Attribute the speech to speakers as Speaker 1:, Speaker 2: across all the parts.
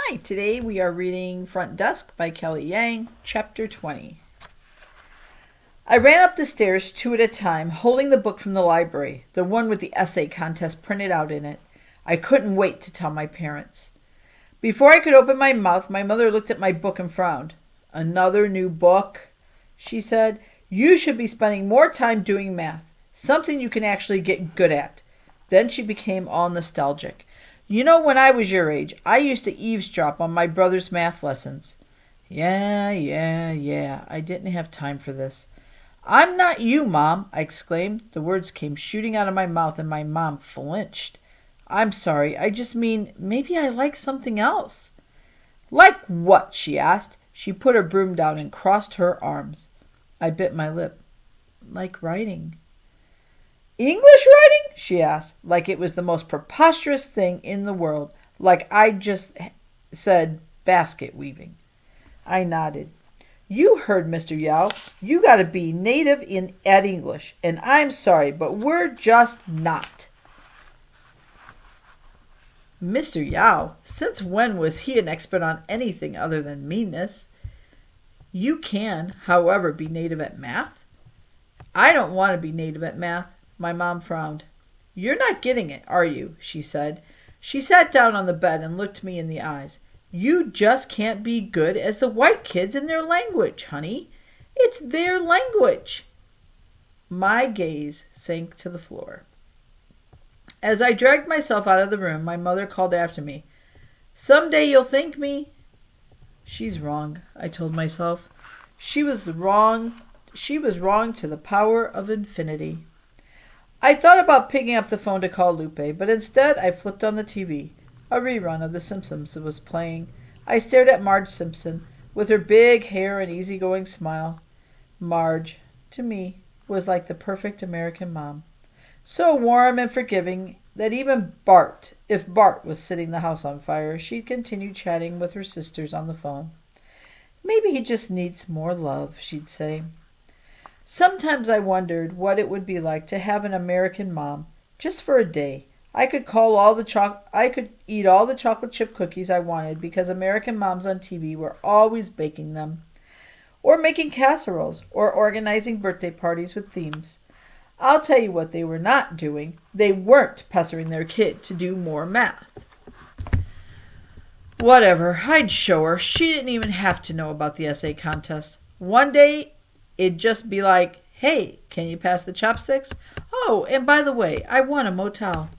Speaker 1: Hi, today we are reading Front Desk by Kelly Yang, Chapter 20. I ran up the stairs 2 at a time, holding the book from the library, the one with the essay contest printed out in it. I couldn't wait to tell my parents. Before I could open my mouth, my mother looked at my book and frowned. "Another new book?" she said. "You should be spending more time doing math, something you can actually get good at." Then she became all nostalgic. "You know, when I was your age, I used to eavesdrop on my brother's math lessons." Yeah. I didn't have time for this. "I'm not you, Mom," I exclaimed. The words came shooting out of my mouth and my mom flinched. "I'm sorry. I just mean, maybe I like something else." "Like what?" she asked. She put her broom down and crossed her arms. I bit my lip. "Like writing." "English writing?" she asked, like it was the most preposterous thing in the world, like I'd just said basket weaving. I nodded. "You heard Mr. Yao. You got to be native at English, and I'm sorry, but we're just not." Mr. Yao? Since when was he an expert on anything other than meanness? "You can, however, be native at math." "I don't want to be native at math." My mom frowned. "You're not getting it, are you?" she said. She sat down on the bed and looked me in the eyes. "You just can't be good as the white kids in their language, honey. It's their language." My gaze sank to the floor. As I dragged myself out of the room, my mother called after me, "Someday you'll thank me." She's wrong, I told myself. She was wrong to the power of infinity. I thought about picking up the phone to call Lupe, but instead I flipped on the TV. A rerun of The Simpsons was playing. I stared at Marge Simpson, with her big hair and easygoing smile. Marge, to me, was like the perfect American mom. So warm and forgiving that even if Bart was setting the house on fire, she'd continue chatting with her sisters on the phone. "Maybe he just needs more love," she'd say. Sometimes I wondered what it would be like to have an American mom, just for a day. I could eat all the chocolate chip cookies I wanted because American moms on TV were always baking them, or making casseroles, or organizing birthday parties with themes. I'll tell you what they were not doing. They weren't pestering their kid to do more math. Whatever, I'd show her. She didn't even have to know about the essay contest. One day, it'd just be like, "Hey, can you pass the chopsticks? Oh, and by the way, I want a motel."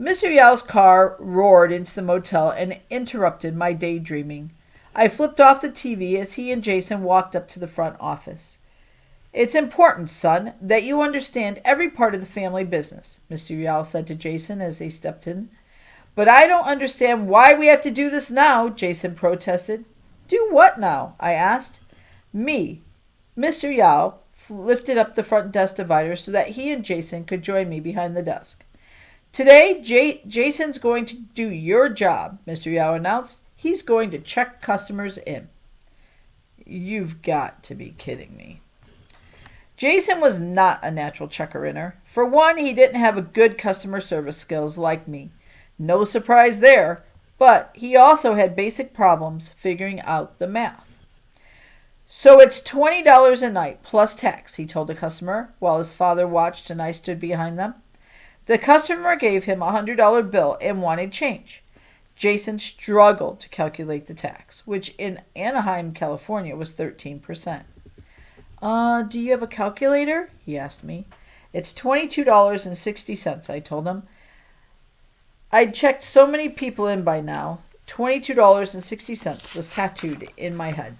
Speaker 1: Mr. Yao's car roared into the motel and interrupted my daydreaming. I flipped off the TV as he and Jason walked up to the front office. "It's important, son, that you understand every part of the family business," Mr. Yao said to Jason as they stepped in. "But I don't understand why we have to do this now," Jason protested. "Do what now?" I asked. "Me." Mr. Yao lifted up the front desk divider so that he and Jason could join me behind the desk. "Today, Jason's going to do your job," Mr. Yao announced. "He's going to check customers in." You've got to be kidding me. Jason was not a natural checker-inner. For one, he didn't have good customer service skills like me. No surprise there, but he also had basic problems figuring out the math. "So it's $20 a night plus tax," he told the customer, while his father watched and I stood behind them. The customer gave him a $100 bill and wanted change. Jason struggled to calculate the tax, which in Anaheim, California was 13%. "Do you have a calculator?" he asked me. "It's $22.60, I told him. I'd checked so many people in by now. $22.60 was tattooed in my head.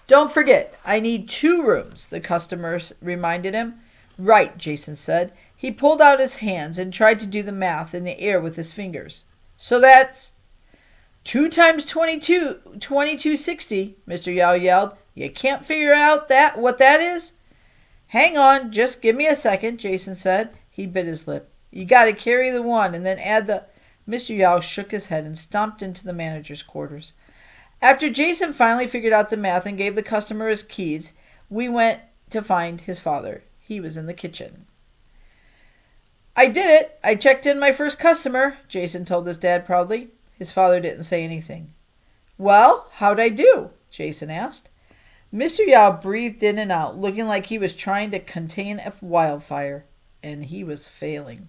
Speaker 1: "Don't forget, I need 2 rooms, the customer reminded him. "Right," Jason said. He pulled out his hands and tried to do the math in the air with his fingers. "So that's 2 times 22, 2260, Mr. Yao yelled. "You can't figure out what that is?" "Hang on, just give me a second," Jason said. He bit his lip. "You got to carry the 1 and then add the—" Mr. Yao shook his head and stomped into the manager's quarters. After Jason finally figured out the math and gave the customer his keys, we went to find his father. He was in the kitchen. "I did it. I checked in my first customer," Jason told his dad proudly. His father didn't say anything. "Well, how'd I do?" Jason asked. Mr. Yao breathed in and out, looking like he was trying to contain a wildfire, and he was failing.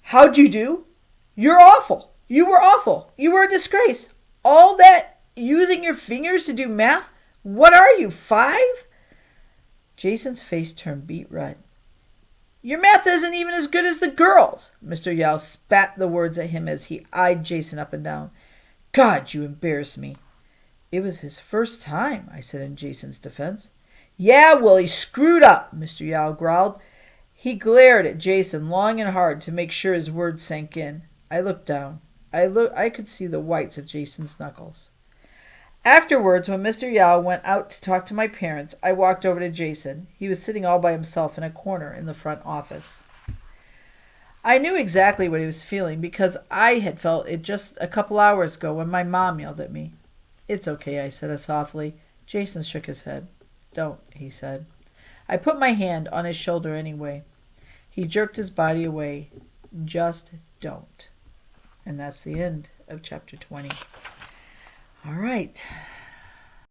Speaker 1: "How'd you do? You're awful. You were awful. You were a disgrace. All that using your fingers to do math? What are you, 5?" Jason's face turned beet red. "Your math isn't even as good as the girls." Mr. Yao spat the words at him as he eyed Jason up and down. "God, you embarrass me." "It was his first time," I said in Jason's defense. "Yeah, well, he screwed up," Mr. Yao growled. He glared at Jason long and hard to make sure his words sank in. I looked down. I could see the whites of Jason's knuckles. Afterwards, when Mr. Yao went out to talk to my parents, I walked over to Jason. He was sitting all by himself in a corner in the front office. I knew exactly what he was feeling because I had felt it just a couple hours ago when my mom yelled at me. "It's okay," I said softly. Jason shook his head. "Don't," he said. I put my hand on his shoulder anyway. He jerked his body away. "Just don't." And that's the end of chapter 20. All right.